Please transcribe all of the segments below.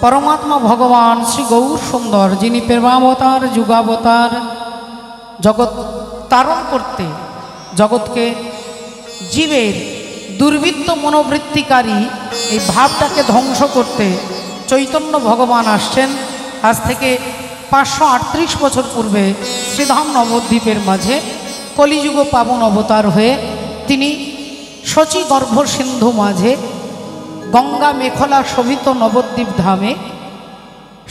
परमात्मा भगवान श्री गौर सुंदर जिनी प्रेमावतार जुगावतार जगत तारण करते जगत के जीवेर दुर्वृत्त मनोवृत्तिकारी এই ভাবটাকে ধ্বংস করতে চৈতন্য ভগবান আসছেন। আজ থেকে 538 বছর পূর্বে শ্রীধাম নবদ্বীপের মাঝে কলিযুগ পাবন অবতার হয়ে তিনি শচী গর্ভ সিন্ধু মাঝে গঙ্গা মেখলা শোভিত নবদ্বীপ ধামে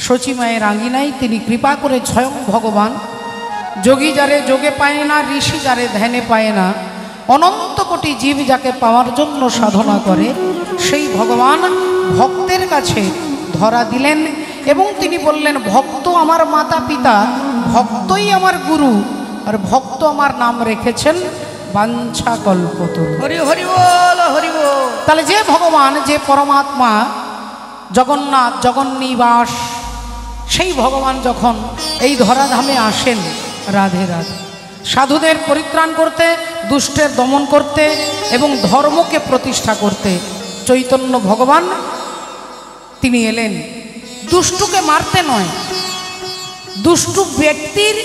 শচী মায়ের আঙ্গিনায় তিনি কৃপা করে স্বয়ং ভগবান যোগী যারে যোগে পায় না, ঋষি যারে ধ্যানে পায় না, অনন্ত কোটি জীব যাকে পাওয়ার জন্য সাধনা করে সেই ভগবান ভক্তের কাছে ধরা দিলেন এবং তিনি বললেন, ভক্ত আমার মাতা পিতা, ভক্তই আমার গুরু, আর ভক্ত আমার নাম রেখেছেন বাঞ্ছা কল্পতরু। হরি হরি বল, হরি বল। তাহলে যে ভগবান, যে পরমাত্মা জগন্নাথ জগন্নিবাস, সেই ভগবান যখন এই ধরাধামে আসেন রাধে রাধে সাধুদের পরিত্রাণ করতে, দুষ্টের দমন করতে এবং ধর্মকে প্রতিষ্ঠা করতে চৈতন্য ভগবান তিনি এলেন। দুষ্টুকে মারতে নয়, দুষ্টু ব্যক্তির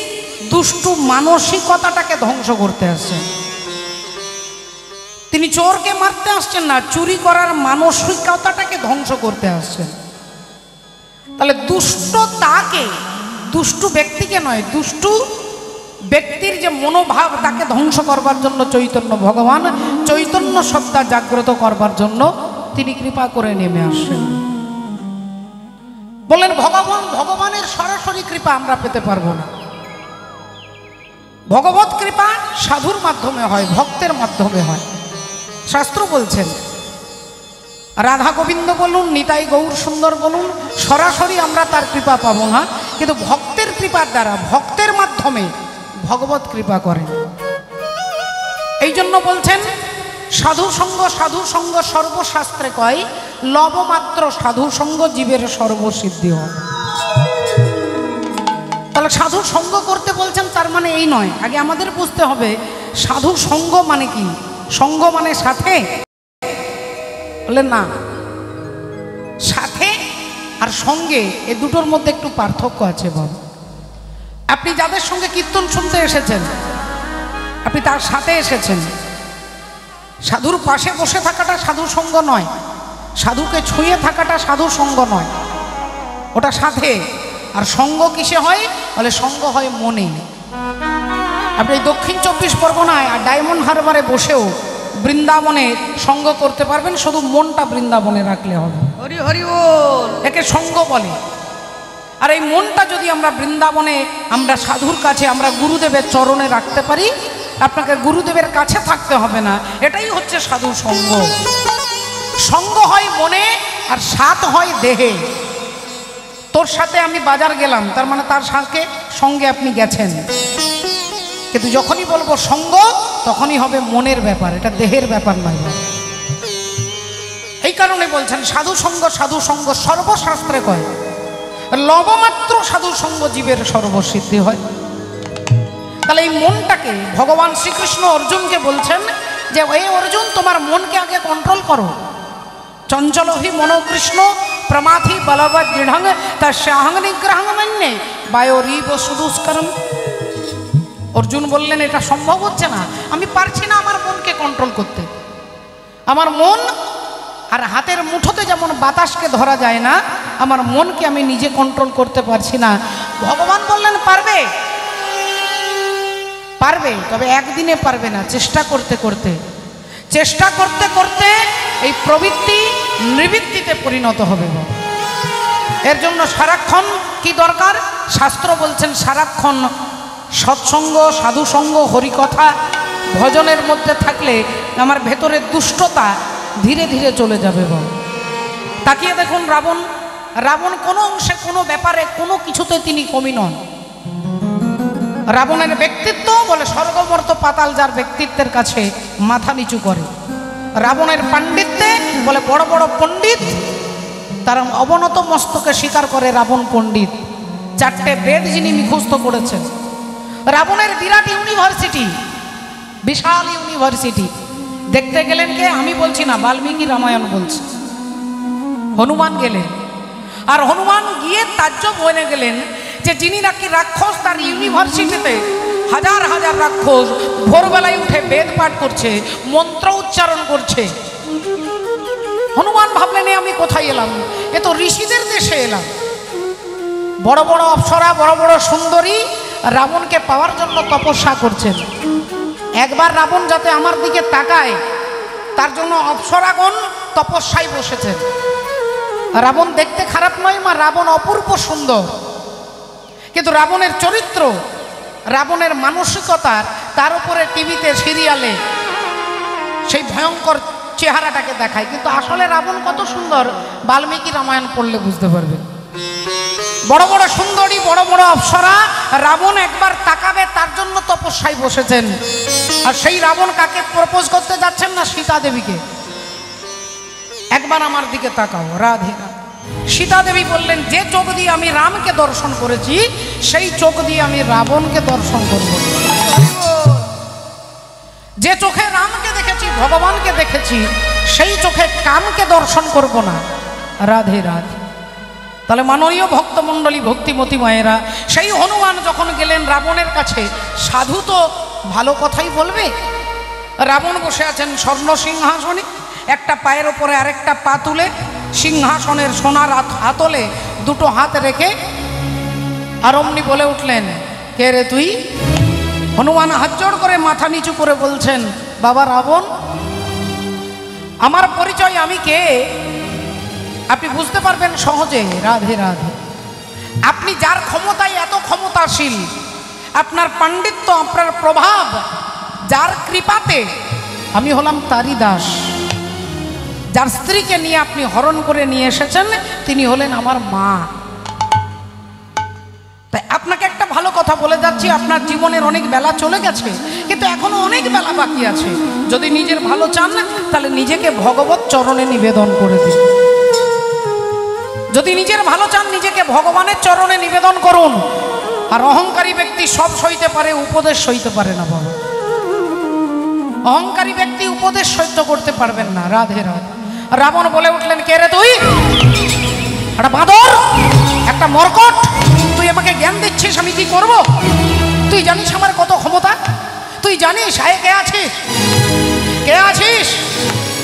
দুষ্টু মানসিকতাটাকে ধ্বংস করতে আসছেন। তিনি চোরকে মারতে আসছেন না, চুরি করার মানসিকতাটাকে ধ্বংস করতে আসছেন। তাহলে দুষ্ট তাকে, দুষ্টু ব্যক্তিকে নয়, দুষ্টু ব্যক্তির যে মনোভাব তাকে ধ্বংস করবার জন্য চৈতন্য ভগবান চৈতন্য সত্তা জাগ্রত করবার জন্য তিনি কৃপা করে নেমে আসেন। বলেন ভগবানের সরাসরি কৃপা আমরা পেতে পারবো না। ভগবত কৃপা সাধুর মাধ্যমে হয়, ভক্তের মাধ্যমে হয়। শাস্ত্র বলছেন, রাধা গোবিন্দ বলুন, নিতাই গৌর সুন্দর বলুন, সরাসরি আমরা তার কৃপা পাবো না, কিন্তু ভক্তের কৃপার দ্বারা, ভক্তের মাধ্যমে ভগবত কৃপা করেন। এই জন্য বলছেন, সাধু সঙ্গ সর্বশাস্ত্রে কয়, লবমাত্র সাধু সঙ্গ জীবের সর্বসিদ্ধি হয়। তাহলে সাধু সঙ্গ করতে বলছেন, তার মানে এই নয়। আগে আমাদের বুঝতে হবে সাধু সঙ্গ মানে কি। সঙ্গ মানে সাথে, বলে না, সাথে আর সঙ্গে এ দুটোর মধ্যে একটু পার্থক্য আছে বাবু। আপনি যাদের সঙ্গে কীর্তন শুনতে এসেছেন, আপনি তার সাথে এসেছেন। সাধুর পাশে বসে থাকাটা সাধু সঙ্গ নয়, সাধুকে ছুঁয়ে থাকাটা সাধু সঙ্গ নয়, ওটা সাথে। আর সঙ্গ কিসে হয়? বলে সঙ্গ হয় মনে। আপনি দক্ষিণ 24 পরগনায় আর ডায়মন্ড হারবারে বসেও বৃন্দাবনে সঙ্গ করতে পারবেন, শুধু মনটা বৃন্দাবনে রাখলে হবে। হরি হরি বল। একে সঙ্গ বলে। আর এই মনটা যদি আমরা বৃন্দাবনে, আমরা সাধুর কাছে, আমরা গুরুদেবের চরণে রাখতে পারি, আপনাকে গুরুদেবের কাছে থাকতে হবে না। এটাই হচ্ছে সাধু সঙ্গ। সঙ্গ হয় মনে আর সাথ হয় দেহে। তোর সাথে আমি বাজার গেলাম, তার মানে তার সঙ্গে আপনি গেছেন। কিন্তু যখনই বলবো সঙ্গ, তখনই হবে মনের ব্যাপার, এটা দেহের ব্যাপার নয়। এই কারণে বলছেন সাধু সঙ্গ সর্বশাস্ত্রে কয়, লবমাত্র সাধু সঙ্গ জীবের সর্বসিদ্ধি হয়। তাহলে এই মনটাকে ভগবান শ্রীকৃষ্ণ অর্জুনকে বলছেন যে, এই অর্জুন, তোমার মনকে আগে কন্ট্রোল করো। চঞ্চলহি মনোকৃষ্ণ প্রমাথি বলবৎ দৃঢ়ং তস্যাহং নিগ্রহং মন্যে বায়োরিব সুদুষ্করম। অর্জুন বললেন, এটা সম্ভব হচ্ছে না, আমি পারছি না আমার মনকে কন্ট্রোল করতে। আমার মন আর হাতের মুঠোতে যেমন বাতাসকে ধরা যায় না, আমার মনকে আমি নিজে কন্ট্রোল করতে পারছি না। ভগবান বললেন, পারবে, পারবে, তবে একদিনে পারবে না। চেষ্টা করতে করতে এই প্রবৃত্তি নিবৃত্তিতে পরিণত হবে। এর জন্য সারাক্ষণ কি দরকার? শাস্ত্র বলছেন সারাক্ষণ সৎসঙ্গ, সাধুসঙ্গ, হরিকথা, ভজনের মধ্যে থাকলে আমার ভেতরের দুষ্টতা ধীরে ধীরে চলে যাবে। তাকিয়ে দেখুন রাবণ কোনো অংশে, কোনো ব্যাপারে, কোনো কিছুতে তিনি কমি নন। রাবণের ব্যক্তিত্ব বলে স্বর্গমর্ত পাতাল যার ব্যক্তিত্বের কাছে মাথা নিচু করে। রাবণের পাণ্ডিত্যে বলে বড় বড় পণ্ডিত তার অবনত মস্তকে স্বীকার করে রাবণ পণ্ডিত। 4টে বেদ যিনি মুখস্থ করেছেন। রাবণের বিরাট ইউনিভার্সিটি, বিশাল ইউনিভার্সিটি। দেখতে গেলেন কে? আমি বলছি না, বাল্মীকি রামায়ণ বলছে। হনুমান গেলেন। আর হনুমান গিয়ে তাজ্জব হয়ে গেলেন যে যিনি নাকি রাক্ষস, তার ইউনিভার্সিটিতে হাজার হাজার রাক্ষস ভোরবেলায় উঠে বেদ পাঠ করছে, মন্ত্র উচ্চারণ করছে। হনুমান ভাবলেন আমি কোথায় এলাম, এ তো ঋষিদের দেশে এলাম। বড় বড় অপ্সরা, বড় বড় সুন্দরী রাবণকে পাওয়ার জন্য তপস্যা করছেন। একবার রাবণ যাতে আমার দিকে তাকায় তার জন্য অপ্সরাগণ তপস্যায় বসেছেন। রাবণ দেখতে খারাপ নয় মা, রাবণ অপূর্ব সুন্দর, কিন্তু রাবণের চরিত্র, রাবণের মানসিকতার তার উপরে টিভিতে সিরিয়ালে সেই ভয়ঙ্কর চেহারাটাকে দেখায়। কিন্তু আসলে রাবণ কত সুন্দর বাল্মীকি রামায়ণ পড়লে বুঝতে পারবে। বড় বড় সুন্দরী, বড় বড় অপ্সরা রাবণ একবার তাকাবে তার জন্য তপস্যায় বসেছেন। আর সেই রাবণ কাকে প্রপোজ করতে যাচ্ছেন না? সীতা দেবীকে। একবার আমার দিকে তাকাও রাধে। সীতা দেবী বললেন যে চোখ দিয়ে আমি রামকে দর্শন করেছি সেই চোখ দিয়ে আমি রাবণকে দর্শন করব। যে চোখে রামকে দেখেছি, ভগবানকে দেখেছি, সেই চোখে কামকে দর্শন করব না। রাধে রাধে। তাহলে মাননীয় ভক্তমণ্ডলী, ভক্তিমতী মায়েরা, সেই হনুমান যখন গেলেন রাবণের কাছে, সাধু তো ভালো কথাই বলবে। রাবণ বসে আছেন স্বর্ণ সিংহাসনে, একটা পায়ের ওপরে আরেকটা পা তুলে, সিংহাসনের সোনার হাতলে দুটো হাত রেখে, আর অমনি বলে উঠলেন কে রে তুই? হনুমান হাত জোড় করে মাথা নিচু করে বলছেন বাবা রাবণ, আমার পরিচয় আমি কে আপনি বুঝতে পারবেন সহজে। রাধে রাধে। আপনি যার ক্ষমতায় এত ক্ষমতাশীল, আপনার পাণ্ডিত্য, আপনার প্রভাব, যার কৃপাতে আমি হলাম তারই দাস, যার স্ত্রীকে নিয়ে আপনি হরণ করে নিয়ে এসেছেন তিনি হলেন আমার মা। তাই আপনাকে একটা ভালো কথা বলে যাচ্ছি, আপনার জীবনের অনেক বেলা চলে গেছে, কিন্তু এখনো অনেক বেলা বাকি আছে। যদি নিজের ভালো চান তাহলে নিজেকে ভগবত চরণে নিবেদন করে দিন। যদি নিজের ভালো চান নিজেকে ভগবানের চরণে নিবেদন করুন। আর অহংকারী ব্যক্তি সব সইতে পারে, উপদেশ সইতে পারে না বাবা। অহংকারী ব্যক্তি উপদেশ সহ্য করতে পারবেন না। রাধে রাধে। রাবণ বলে উঠলেন কে রে তুই? একটা বাঁদর, একটা মরকট, তুই আমাকে জ্ঞান দিচ্ছিস আমি কি করব? তুই জানিস আমার কত ক্ষমতা? তুই জানিস আয় কে আছিস? কে আছিস?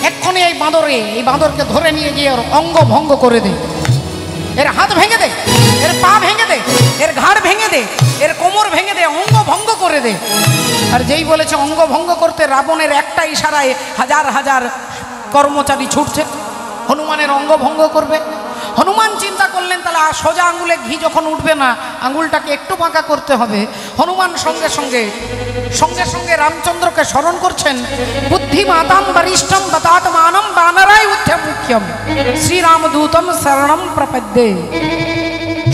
এক্ষুনি এই বাঁদরকে ধরে নিয়ে গিয়ে ওর অঙ্গ ভঙ্গ করে দে, এর হাত ভেঙে দে, এর পা ভেঙে দে, এর ঘাড় ভেঙে দে, এর কোমর ভেঙে দে, অঙ্গ ভঙ্গ করে দে। আর যেই বলেছে অঙ্গ ভঙ্গ করতে, রাবণের একটা ইশারায় হাজার হাজার কর্মচারী ছুটছে হনুমানের অঙ্গ ভঙ্গ করবে। হনুমান চিন্তা করলেন তাহলে সোজা আঙুলে ঘি যখন উঠবে না, আঙুলটাকে একটু বাঁকা করতে হবে। হনুমান সঙ্গে সঙ্গে রামচন্দ্রকে স্মরণ করছেন, বুদ্ধিমাতাম বরিষ্ঠম দতাত মানম বানরায় উঠে মুখ্যম শ্রীরামদূতম শরণম প্রপদ্যে।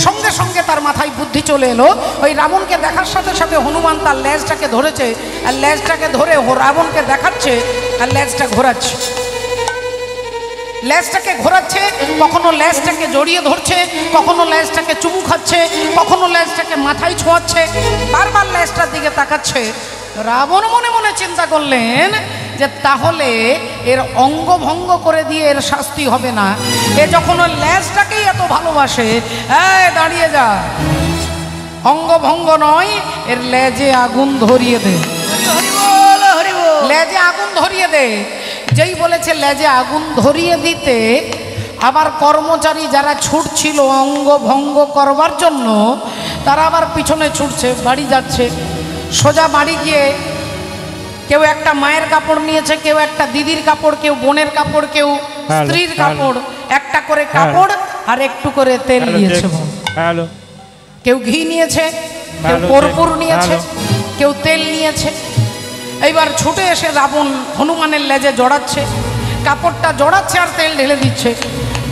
সঙ্গে সঙ্গে তার মাথায় বুদ্ধি চলে এলো। ওই রাবণকে দেখার সাথে সাথে হনুমান তার লেজটাকে ধরেছে, আর লেজটাকে ধরে রাবণকে দেখাচ্ছে আর লেজটা ঘোরাচ্ছে। লেজটাকে ঘোরাচ্ছে, কখনো লেজটাকে জড়িয়ে ধরছে, কখনো লেজটাকে চুমু খাচ্ছে, কখনো লেজটাকে মাথায় ছোঁয়াচ্ছে, বারবার লেজটার দিকে তাকাচ্ছে। রাবণ মনে মনে চিন্তা করলেন যে তাহলে এর অঙ্গ ভঙ্গ করে দিয়ে এর শাস্তি হবে না। এ যখন ওর লেজটাকেই এত ভালোবাসে, দাঁড়িয়ে যা, অঙ্গ ভঙ্গ নয়, এর লেজে আগুন ধরিয়ে দে, লেজে আগুন ধরিয়ে দে। যেই বলেছে লেজে আগুন ধরিয়ে দিতে, আবার কর্মচারী যারা ছুটছিল অঙ্গ ভঙ্গ করবার জন্য, তারা আবার পিছনে ছুটছে, বাড়ি যাচ্ছে। সোজা বাড়ি গিয়ে কেউ একটা মায়ের কাপড় নিয়েছে, কেউ একটা দিদির কাপড়, কেউ বোনের কাপড়, কেউ স্ত্রীর কাপড়, একটা করে কাপড় আর একটু করে তেল নিয়েছে। কেউ ঘি নিয়েছে, কেউ কর্পূর নিয়েছে, কেউ তেল নিয়েছে। এইবার ছুটে এসে রাবণ হনুমানের লেজে জড়াচ্ছে, কাপড়টা জড়াচ্ছে আর তেল ঢেলে দিচ্ছে,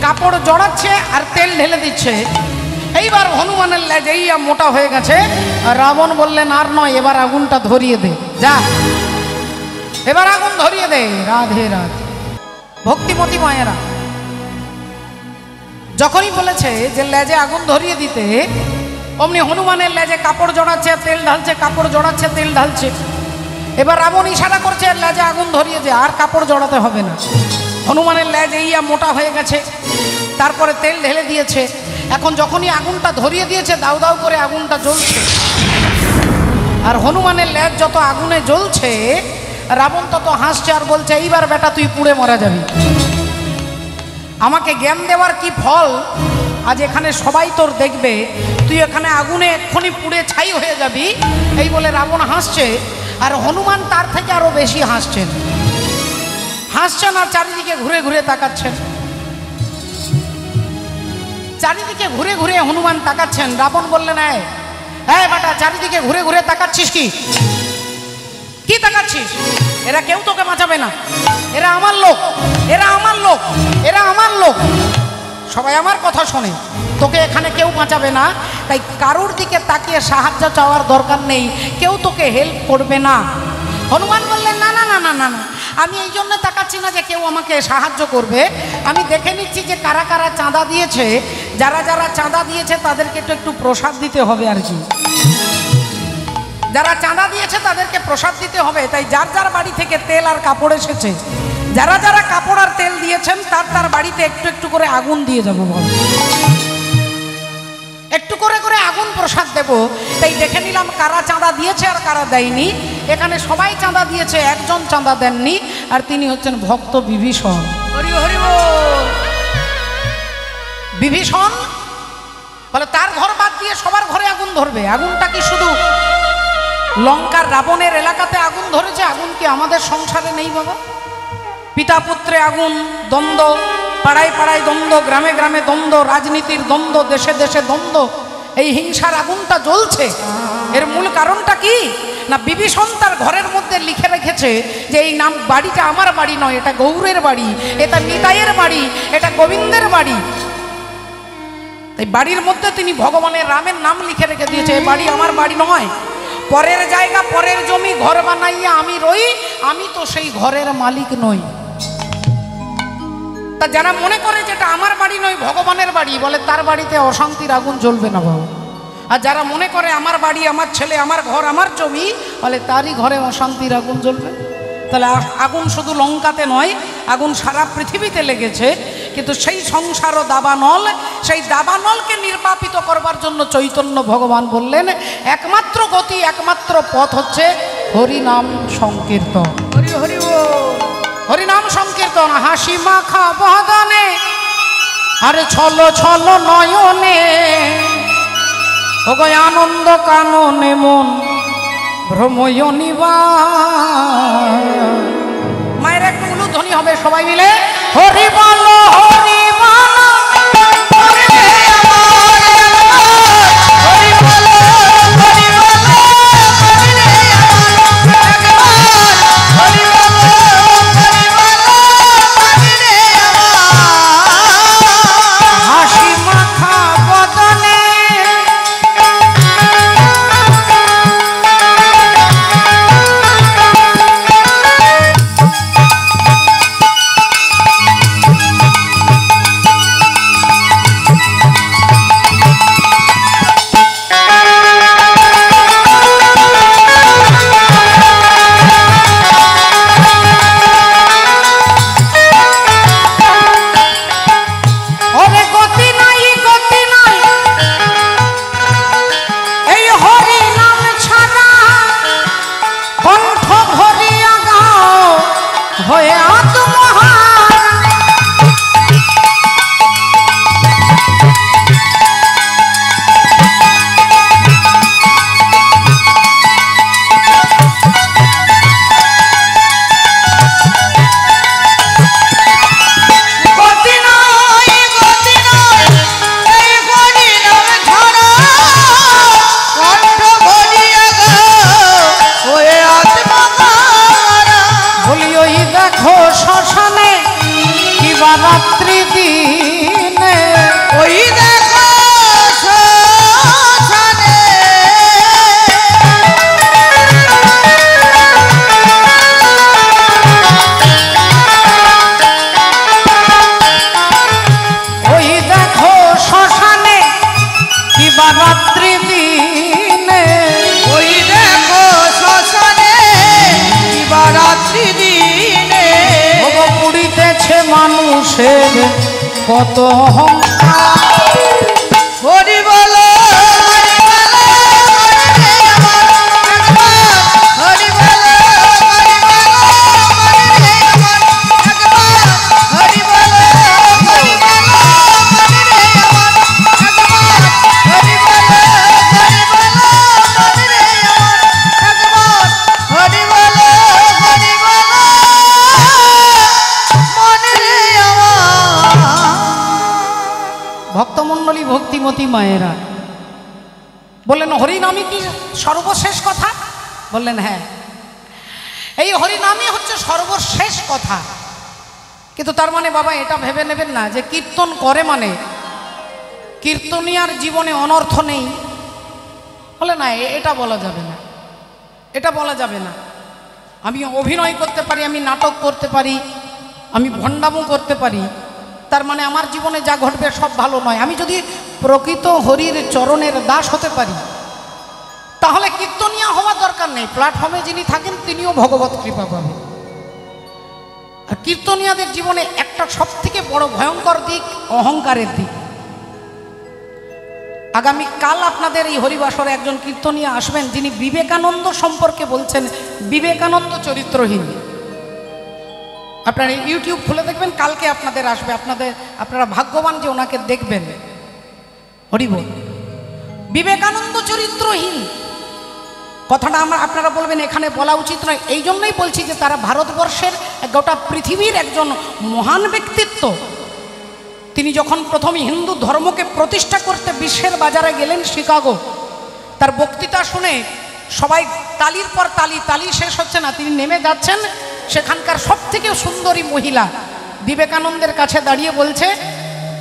কাপড় জড়াচ্ছে আর তেল ঢেলে দিচ্ছে। এইবার হনুমানের লেজ এই মোটা হয়ে গেছে। রাবণ বললেন আর নয়, এবার আগুনটা ধরিয়ে দে, যা এবার আগুন ধরিয়ে দে। রাধে রাধে। ভক্তিমতী মায়েরা, যখনই বলেছে যে লেজে আগুন ধরিয়ে দিতে, অমনি হনুমানের লেজে কাপড় জড়াচ্ছে, তেল ঢালছে, কাপড় জড়াচ্ছে, তেল ঢালছে। এবার রাবণ ইশারা করছে লেজে আগুন ধরিয়ে দে, আর কাপড় জড়াতে হবে না। হনুমানের লেজ এই মোটা হয়ে গেছে, তারপরে তেল ঢেলে দিয়েছে। এখন যখনই আগুনটা ধরিয়ে দিয়েছে দাউ দাউ করে আগুনটা জ্বলছে, আর হনুমানের লেজ যত আগুনে জ্বলছে রাবণ তত হাসছে আর বলছে এইবার বেটা তুই পুড়ে মারা যাবি। আমাকে জ্ঞান দেওয়ার কি ফল, আজ এখানে সবাই তোর দেখবে, তুই এখানে আগুনে এক্ষুনি পুড়ে ছাই হয়ে যাবি। এই বলে রাবণ হাসছে, আর হনুমান তার থেকে আরো বেশি হাসছেন। হাসছেন আর চারিদিকে ঘুরে ঘুরে তাকাচ্ছেন। চারিদিকে ঘুরে ঘুরে হনুমান তাকাচ্ছেন। রাবণ বললেন এই বেটা চারিদিকে ঘুরে ঘুরে তাকাচ্ছিস কি তাকাচ্ছিস? এরা কেউ তোকে বাঁচাবে না, এরা আমার লোক, এরা আমার লোক, এরা আমার লোক, সবাই আমার কথা শোনে, তোকে এখানে কেউ বাঁচাবে না। তাই কারোর দিকে তাকিয়ে সাহায্য চাওয়ার দরকার নেই, কেউ তোকে হেল্প করবে না। হনুমান বললেন না না না না না না, আমি এই জন্য তাকাচ্ছি না যে কেউ আমাকে সাহায্য করবে, আমি দেখে নিচ্ছি যে কারা কারা চাঁদা দিয়েছে, যারা যারা চাঁদা দিয়েছে তাদেরকে একটু প্রসাদ দিতে হবে আর কি। যারা চাঁদা দিয়েছে তাদেরকে প্রসাদ দিতে হবে, তাই যার যার বাড়ি থেকে তেল আর কাপড় এসেছে, যারা যারা কাপড় আর তেল দিয়েছেন তার তার বাড়িতে একটু একটু করে আগুন দিয়ে যাবো, একটু করে করে আগুন প্রসাদ দেব। তাই দেখে নিলাম কারা চাঁদা দিয়েছে আর কারা দেয়নি। এখানে সবাই চাঁদা দিয়েছে, একজন চাঁদা দেননি, আর তিনি হচ্ছেন ভক্ত বিভীষণ। হরি হরি বল। বিভীষণ বলে তার ঘর বাদ দিয়ে সবার ঘরে আগুন ধরবে। আগুনটা কি শুধু লঙ্কার রাবণের এলাকাতে আগুন ধরেছে? আগুন কি আমাদের সংসারে নেই বাবা? পিতা পুত্রে আগুন, দ্বন্দ্ব, পাড়ায় পাড়ায় দ্বন্দ্ব, গ্রামে গ্রামে দ্বন্দ্ব, রাজনীতির দ্বন্দ্ব, দেশে দেশে দ্বন্দ্ব, এই হিংসার আগুনটা জ্বলছে। এর মূল কারণটা কি না, বিভীষণ তার ঘরের মধ্যে লিখে রেখেছে যে এই নাম বাড়িটা আমার বাড়ি নয়, এটা গৌরের বাড়ি, এটা নিতাইয়ের বাড়ি, এটা গোবিন্দের বাড়ি। তাই বাড়ির মধ্যে তিনি ভগবানের রামের নাম লিখে রেখে দিয়েছে, এই বাড়ি আমার বাড়ি নয়, পরের জায়গা পরের জমি ঘর বানাইয়া আমি রই, আমি তো সেই ঘরের মালিক নই। তা যারা মনে করে যেটা আমার বাড়ি নয় ভগবানের বাড়ি, বলে তার বাড়িতে অশান্তির আগুন জ্বলবে না বাবা। আর যারা মনে করে আমার বাড়ি, আমার ছেলে, আমার ঘর, আমার জমি, বলে তারই ঘরে অশান্তির আগুন জ্বলবে। তাহলে আগুন শুধু লঙ্কাতে নয়, আগুন সারা পৃথিবীতে লেগেছে। কিন্তু সেই সংসার ও দাবানল, সেই দাবানলকে নির্বাপিত করবার জন্য চৈতন্য ভগবান বললেন একমাত্র গতি, একমাত্র পথ হচ্ছে হরিনাম সংকীর্তন। হরি হরি বল। হরিনাম সংকীর্তন। হাসি মাখা বদনে আরে ছল ছল নয়নে, ওগো আনন্দ কাননে মন ভ্রময় নিবার। মায়ের একটু উলুধ্বনি হবে সবাই মিলে, হরি বল হরি বল। মানুষের কত অহংকার। ভক্তিমতী মায়েরা বললেন, হরিনামই কি সর্বশেষ কথা? বললেন হ্যাঁ, এই হরিনামই হচ্ছে সর্বশেষ কথা। কিন্তু তার মানে বাবা এটা ভেবে নেবেন না যে কীর্তন করে মানে কীর্তনিয়ার জীবনে অনর্থ নেই। বলে না, এটা বলা যাবে না, এটা বলা যাবে না। আমি অভিনয় করতে পারি, আমি নাটক করতে পারি, আমি ভণ্ডামো করতে পারি, তার মানে আমার জীবনে যা ঘটবে সব ভালো নয়। আমি যদি প্রকৃত হরির চরণের দাস হতে পারি তাহলে কীর্তনিয়া হওয়া দরকার নেই। প্ল্যাটফর্মে যিনি থাকেন তিনিও ভগবত কৃপা পাবেন। আর কীর্তনিয়াদের জীবনে একটা সব থেকে বড় ভয়ঙ্কর দিক অহংকারের দিক। আগামীকাল আপনাদের এই হরিবাসরে একজন কীর্তনিয়া আসবেন যিনি বিবেকানন্দ সম্পর্কে বলছেন বিবেকানন্দ চরিত্রহীন। আপনারা ইউটিউব খুলে দেখবেন, কালকে আপনাদের আসবে, আপনারা ভাগ্যবান যে ওনাকে দেখবেন। হরিবল, বিবেকানন্দ চরিত্রহীন কথাটা আপনারা বলবেন এখানে বলা উচিত নয়। এই জন্যই বলছি যে তারা ভারতবর্ষের গোটা পৃথিবীর একজন মহান ব্যক্তিত্ব। তিনি যখন প্রথমে হিন্দু ধর্মকে প্রতিষ্ঠা করতে বিশ্বের বাজারে গেলেন শিকাগো, তার বক্তৃতা শুনে সবাই তালির পর তালি, তালি শেষ হচ্ছে না। তিনি নেমে যাচ্ছেন, সেখানকার সব থেকে সুন্দরী মহিলা বিবেকানন্দের কাছে দাঁড়িয়ে বলছে,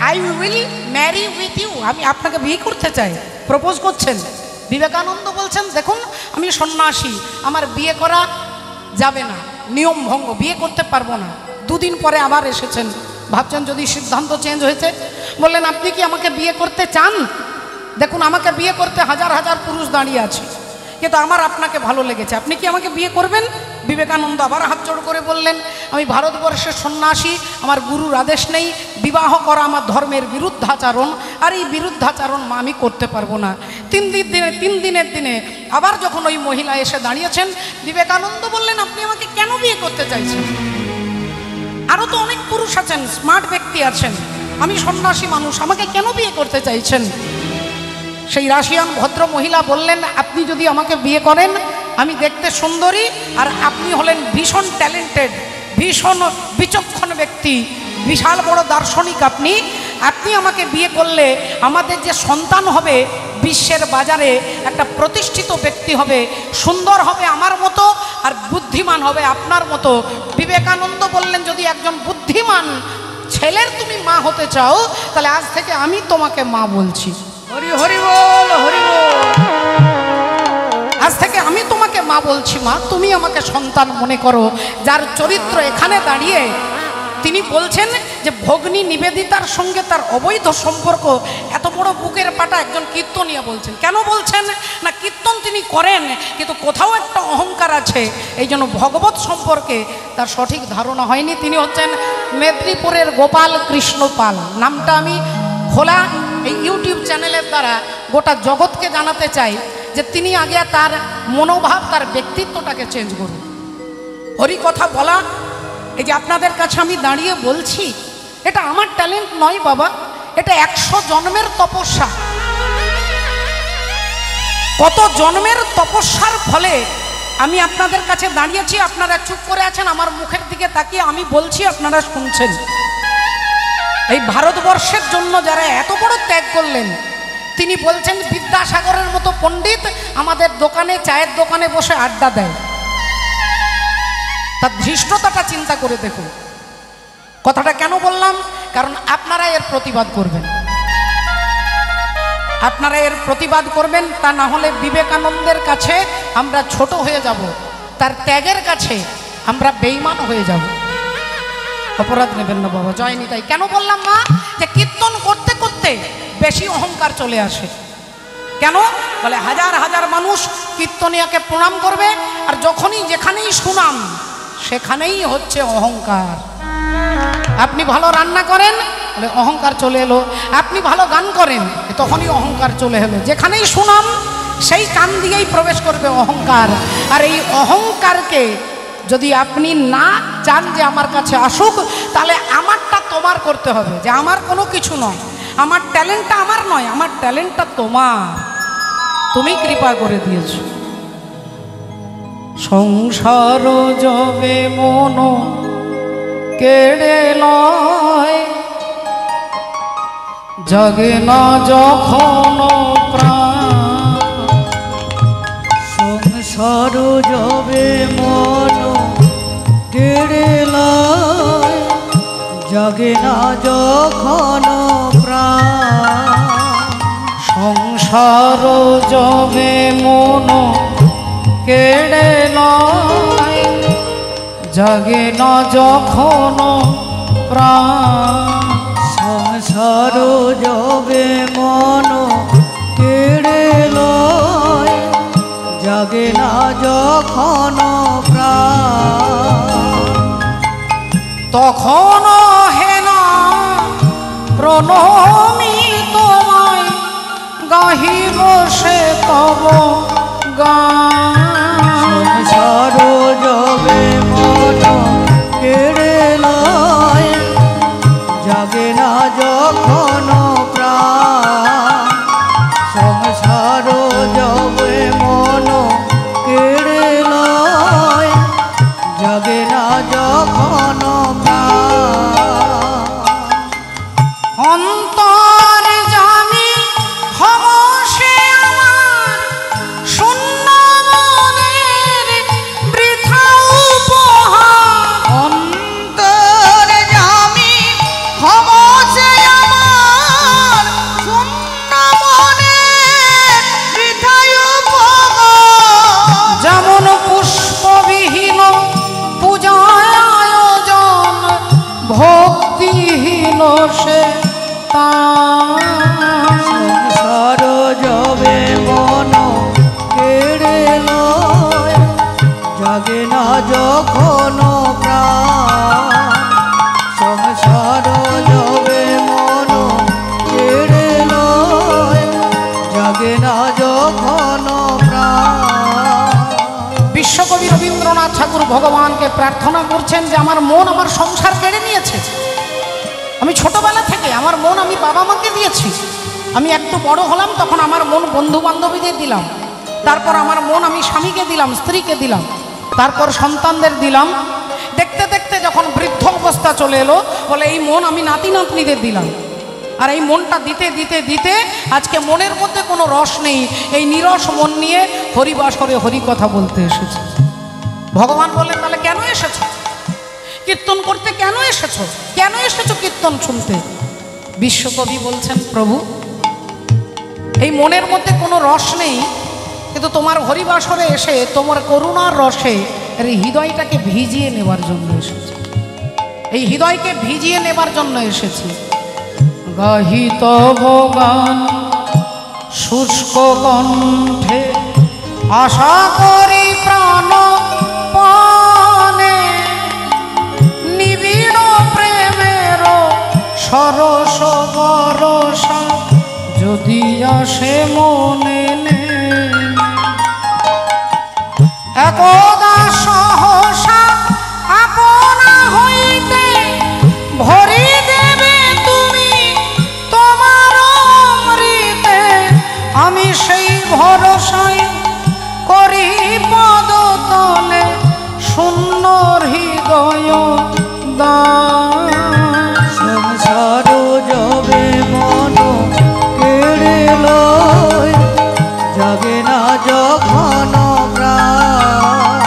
I will marry with you, আমি আপনাকে বিয়ে করতে চাই, প্রপোজ করছেন। বিবেকানন্দ বলছেন, দেখুন আমি সন্ন্যাসী, আমার বিয়ে করা যাবে না, নিয়ম ভঙ্গ, বিয়ে করতে পারবো না। দুদিন পরে আবার এসেছেন, ভাবছেন যদি সিদ্ধান্ত চেঞ্জ হয়েছে। বললেন, আপনি কি আমাকে বিয়ে করতে চান? দেখুন আমাকে বিয়ে করতে হাজার হাজার পুরুষ দাঁড়িয়ে আছে, কিন্তু আমার আপনাকে ভালো লেগেছে, আপনি কি আমাকে বিয়ে করবেন? বিবেকানন্দ আবার হাত জোড় করে বললেন, আমি ভারতবর্ষের সন্ন্যাসী, আমার গুরুর আদেশ নেই, বিবাহ করা আমার ধর্মের বিরুদ্ধাচারণ, আর এই বিরুদ্ধাচারণ আমি করতে পারবো না। তিন দিনের দিনে আবার যখন ওই মহিলা এসে দাঁড়িয়েছেন, বিবেকানন্দ বললেন, আপনি আমাকে কেন বিয়ে করতে চাইছেন? আরও তো অনেক পুরুষ আছেন, স্মার্ট ব্যক্তি আছেন, আমি সন্ন্যাসী মানুষ, আমাকে কেন বিয়ে করতে চাইছেন? সেই রাশিয়ান ভদ্র মহিলা বললেন, আপনি যদি আমাকে বিয়ে করেন, আমি দেখতে সুন্দরী, আর আপনি হলেন ভীষণ ট্যালেন্টেড, ভীষণ বিচক্ষণ ব্যক্তি, বিশাল বড় দার্শনিক। আপনি আমাকে বিয়ে করলে আমাদের যে সন্তান হবে বিশ্বের বাজারে একটা প্রতিষ্ঠিত ব্যক্তি হবে, সুন্দর হবে আমার মতো, আর বুদ্ধিমান হবে আপনার মতো। বিবেকানন্দ বললেন, যদি একজন বুদ্ধিমান ছেলের তুমি মা হতে চাও, তাহলে আজ থেকে আমি তোমাকে মা বলছি। হরি হরি বল, হরি বল। আজ থেকে আমি তোমাকে মা বলছি, মা তুমি আমাকে সন্তান মনে করো। যার চরিত্র এখানে দাঁড়িয়ে তিনি বলছেন যে ভগ্নী নিবেদিতার সঙ্গে তার অবৈধ সম্পর্ক, এত বড় বুকের পাটা একজন কীর্তনিয়া বলছেন। কেন বলছেন না? কীর্তন তিনি করেন, কিন্তু কোথাও একটা অহংকার আছে, এই জন্য ভগবত সম্পর্কে তার সঠিক ধারণা হয়নি। তিনি হচ্ছেন মেদিনীপুরের গোপাল কৃষ্ণ পাল। নামটা আমি খোলা এই ইউটিউব চ্যানেলের দ্বারা গোটা জগৎকে জানাতে চাই যে তিনি আগে তার মনোভাব, তার ব্যক্তিত্বটাকে চেঞ্জ করুন। হরি কথা বলা, এই যে আপনাদের কাছে আমি দাঁড়িয়ে বলছি, এটা আমার ট্যালেন্ট নয় বাবা, এটা 100 জন্মের তপস্যা। কত জন্মের তপস্যার ফলে আমি আপনাদের কাছে দাঁড়িয়েছি। আপনারা চুপ করে আছেন, আমার মুখের দিকে তাকিয়ে আমি বলছি, আপনারা শুনছেন। এই ভারতবর্ষের জন্য যারা এত বড় ত্যাগ করলেন, তিনি বলছেন বিদ্যাসাগরের মতো পণ্ডিত আমাদের দোকানে, চায়ের দোকানে বসে আড্ডা দেয়। তার ধৃষ্টতাটা চিন্তা করে দেখুন। কথাটা কেন বললাম? কারণ আপনারা এর প্রতিবাদ করবেন, আপনারা এর প্রতিবাদ করবেন। তা না হলে বিবেকানন্দের কাছে আমরা ছোট হয়ে যাব, তার ত্যাগের কাছে আমরা বেঈমান হয়ে যাব। অপরাধ নেবেন না বাবা, জয় নিতাই। কেন বললাম মা যে কীর্তন করতে করতে বেশি অহংকার চলে আসে? কেন বলে, হাজার হাজার মানুষ কীর্তনিয়াকে প্রণাম করবে, আর যখনই যেখানেই সুনাম সেখানেই হচ্ছে অহংকার। আপনি ভালো রান্না করেন বলে অহংকার চলে এলো, আপনি ভালো গান করেন তখনই অহংকার চলে এলো। যেখানেই সুনাম সেই কান দিয়েই প্রবেশ করবে অহংকার। আর এই অহংকারকে যদি আপনি না চান যে আমার কাছে আসুক, তাহলে আমারটা তোমার করতে হবে, যে আমার কোনো কিছু নয়, আমার ট্যালেন্টটা আমার নয়, আমার ট্যালেন্টটা তোমার, তুমি কৃপা করে দিয়েছ। সংসার যবে মন কেড়ে লয়, জাগে না যখন প্রাণ, সংসার যাবে মন কেড়ে লয়, জাগে না যখন প্রাণ। সংসার জবে মন কেড়ে লয়, জাগে না যখন প্রাণ। সংসার যাবে মন কেড়ে লয়, জাগে না যখন প্রাণ। তখন হে না প্রণমি তোমায়, গাহিব সে তব গান। সংসার যাবে মন কেড়ে লয়, জাগে না যখন প্রাণ। সংসার যাবে মন কেড়ে লয়, জাগে না যখন প্রাণ। অন্তর জানি ক্ষমসে আমার, শূন্য মনের বৃথা উপহার। অন্তর জামি ক্ষমসে আমার, শূন্য মনের বৃথায় উপহার। যেমন পুষ্পবিহীন পূজায় আয়োজন, ভক্তিহীন সে তার। সংসার যাবে মন কেড়ে লয়, জাগে না যখন প্রাণ। সংসার যাবে মন কেড়ে লয়, জাগে না যখন প্রাণ। বিশ্বকবি রবীন্দ্রনাথ ঠাকুর ভগবানকে প্রার্থনা করছেন যে আমার মন আমার সংসার কেড়ে নিয়েছে। আমি ছোটবেলা থেকে আমার মন আমি বাবা মাকে দিয়েছি, আমি একটু বড় হলাম তখন আমার মন বন্ধু বান্ধবীদের দিলাম, তারপর আমার মন আমি স্বামীকে দিলাম, স্ত্রীকে দিলাম, তারপর সন্তানদের দিলাম। দেখতে দেখতে যখন বৃদ্ধ অবস্থা চলে এলো, বলে এই মন আমি নাতি নাতনিদের দিলাম। আর এই মনটা দিতে দিতে দিতে আজকে মনের মধ্যে কোনো রস নেই, এই নিরস মন নিয়ে হরিবাসরে হরি কথা বলতে এসেছে। ভগবান বললেন তাহলে কেন এসেছো কীর্তন করতে, কেন এসেছো, কেন এসেছো কীর্তন শুনতে? বিশ্বকবি বলছেন প্রভু এই মনের মধ্যে কোনো রস নেই, কিন্তু তোমার হরিবাসরে এসে তোমার করুণার রসে এই হৃদয়টাকে ভিজিয়ে নেবার জন্য এসেছি, এই হৃদয়কে ভিজিয়ে নেবার জন্য এসেছি। গাহি তব গান শুষ্ক কণ্ঠে, আশা করি প্রাণ পানে, নিবিড় প্রেমের সরস বরসা যদি আসে মনে নে। একদা সহসা আপনা হইতে ভরি দেবে তুমি তোমার অমৃতে, আমি সেই ভরসায় করি পদতলে শূন্য হৃদয় দান। সংসার যাবে মন কেড়ে লয়, জাগে না যখন প্রাণ।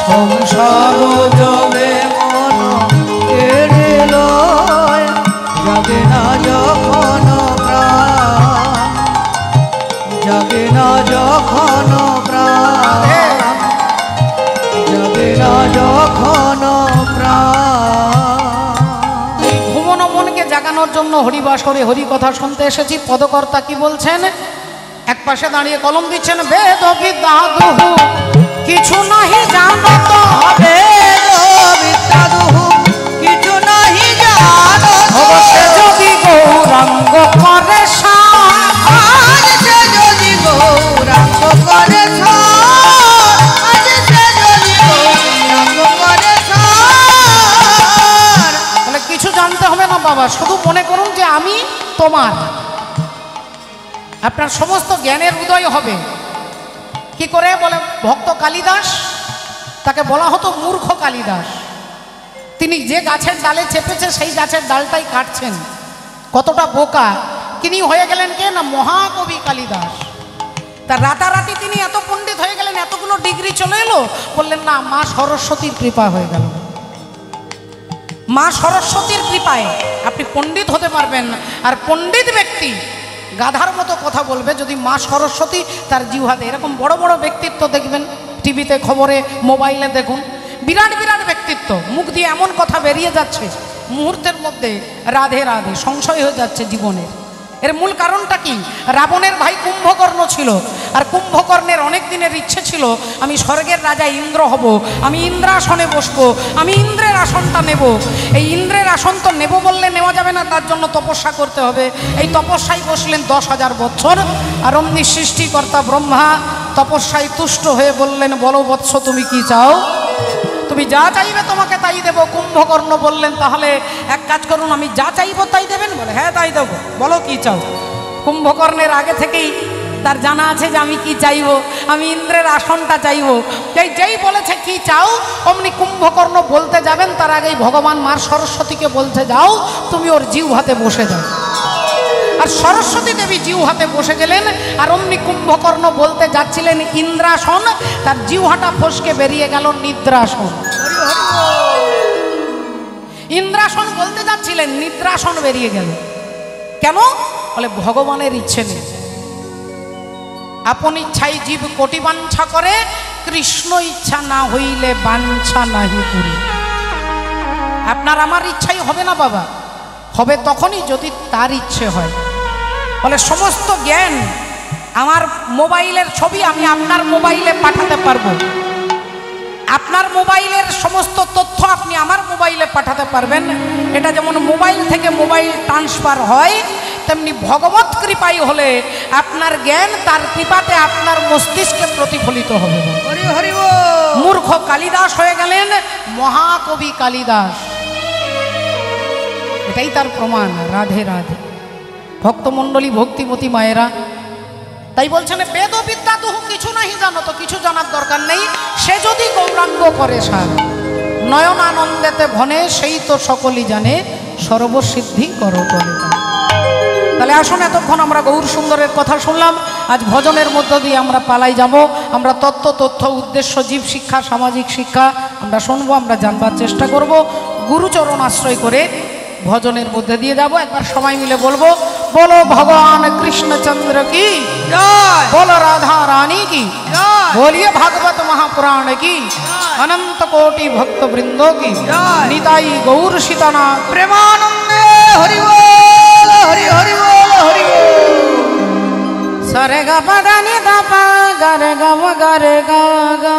সংসার যাবে মন কেড়ে লয়, জাগে না যখন প্রাণ। জাগে না যখন প্রাণ, জাগে না যখন প্রাণ। এই ঘুমনো মনকে জাগানোর জন্য হরিবাসরে হরি কথা শুনতে এসেছি। পদকর্তা কি বলছেন? এক পাশে দাঁড়িয়ে কলম দিচ্ছেন, বেদ বিদ্যা দুহু কিছু নাহি জানত, বেদ বিদ্যা দুহু কিছু নাহি জানত, সে যদি গৌরাঙ্গ করে সার, আজ সে যদি গৌরাঙ্গ করে সার, আজ সে যদি গৌরাঙ্গ করে সার। বলে কিছু জানতে হবে না বাবা, শুধু মনে করুন যে আমি তোমার, আপনার সমস্ত জ্ঞানের উদয় হবে। কি করে? বলে ভক্ত কালিদাস, তাকে বলা হতো মূর্খ কালিদাস। তিনি যে গাছের ডালে চেপেছে সেই গাছের ডালটাই কাটছেন। কতটা বোকা তিনি হয়ে গেলেন কে না মহাকবি কালিদাস। তা রাতারাতি তিনি এত পণ্ডিত হয়ে গেলেন, এতগুলো ডিগ্রি চলে এলো, বললেন না মা সরস্বতীর কৃপা হয়ে গেল। মা সরস্বতীর কৃপায় আপনি পণ্ডিত হতে পারবেন। আর পণ্ডিত ব্যক্তি গাধার মতো কথা বলবে যদি মা সরস্বতী তার জিহ্বাতে। এরকম বড় বড় ব্যক্তিত্ব দেখবেন টিভিতে, খবরে, মোবাইলে দেখুন, বিরাট বিরাট ব্যক্তিত্ব, মুখ দিয়ে এমন কথা বেরিয়ে যাচ্ছে মুহূর্তের মধ্যে রাধে রাধে সংশয় হয়ে যাচ্ছে জীবনের। এর মূল কারণটা কি? রাবণের ভাই কুম্ভকর্ণ ছিল, আর কুম্ভকর্ণের অনেক দিনের ইচ্ছে ছিল আমি স্বর্গের রাজা ইন্দ্র হব, আমি ইন্দ্রাসনে বসবো, আমি ইন্দ্রের আসনটা নেব। এই ইন্দ্রের আসন তো নেব বললে নেওয়া যাবে না, তার জন্য তপস্যা করতে হবে। এই তপস্যায় বসলেন 10,000 বছর। আর অমনি সৃষ্টিকর্তা ব্রহ্মা তপস্যায় তুষ্ট হয়ে বললেন বলো বৎস তুমি কি চাও? তুমি যা চাইবে তোমাকে তাই দেব। কুম্ভকর্ণ বললেন তাহলে এক কাজ করুন, আমি যা চাইবো তাই দেবেন? বলে হ্যাঁ তাই দেবো, বলো কি চাও। কুম্ভকর্ণের আগে থেকেই তার জানা আছে যে আমি কি চাইবো, আমি ইন্দ্রের আসনটা চাইবো। যেই বলেছে কি চাও, অমনি কুম্ভকর্ণ বলতে যাবেন তার আগেই ভগবান মা সরস্বতীকে বলতে যাও তুমি ওর জিহ্বাতে বসে যাও। আর সরস্বতী দেবী জিহ্বাতে বসে গেলেন। আর অমনি কুম্ভকর্ণ বলতে যাচ্ছিলেন ইন্দ্রাসন, তার জিহ্বাটা ফসকে বেরিয়ে গেল নিদ্রাসন। ইন্দ্রাসন বলতে যাচ্ছিলেন, নিদ্রাসন বেরিয়ে গেল। কেন? বলে ভগবানের ইচ্ছে নেই। আপন ইচ্ছায় জীব কোটি বাঞ্ছা করে, কৃষ্ণ ইচ্ছা না হইলে বাঞ্ছা নাহি পুরি। আপনার আমার ইচ্ছাই হবে না বাবা, হবে তখনই যদি তার ইচ্ছে হয়। বলে সমস্ত জ্ঞান, আমার মোবাইলের ছবি আমি আপনার মোবাইলে পাঠাতে পারবো, আপনার মোবাইলের সমস্ত তথ্য আপনি আমার মোবাইলে পাঠাতে পারবেন। এটা যেমন মোবাইল থেকে মোবাইল ট্রান্সফার হয়, তেমনি ভগবত কৃপাই হলে আপনার জ্ঞান তার কৃপাতে আপনার মস্তিষ্কে প্রতিফলিত হবে। হরি হরি বল। মূর্খ কালিদাস হয়ে গেলেন মহাকবি কালিদাস। এটাই তার প্রমাণ। রাধে রাধে। ভক্তমণ্ডলী, ভক্তিমতী মায়েরা, তাই বলছেন বেদ বিদ্যা তুহু কিছু নাহি জানো, তো কিছু জানার দরকার নেই। সে যদি গৌরাঙ্গ করে সার, নয়ন আনন্দেতে ভনে, সেই তো সকলই জানে, সর্বসিদ্ধি করো তলে। তাহলে আসুন, এতক্ষণ আমরা গৌর সুন্দরের কথা শুনলাম, আজ ভজনের মধ্য দিয়ে আমরা পালাই যাব। আমরা তথ্য উদ্দেশ্য, জীব শিক্ষা, সামাজিক শিক্ষা আমরা শুনবো, আমরা জানবার চেষ্টা করব। গুরুচরণ আশ্রয় করে ভজনের মধ্যে দিয়ে যাব। একবার সবাই মিলে বলবো, বলো ভগবান কৃষ্ণচন্দ্র কি জয়। बोलो राधा रानी की जय। बोलिए भागवत महापुराण की अनंत कोटि भक्त वृंदों की जय। निताई गौर सीतानाथ प्रेमानंदे हरि बोल हरि हरि बोल हरि बोल। सरे गा पा दा नि दा पा गा रे गा मा गा रे गा गा।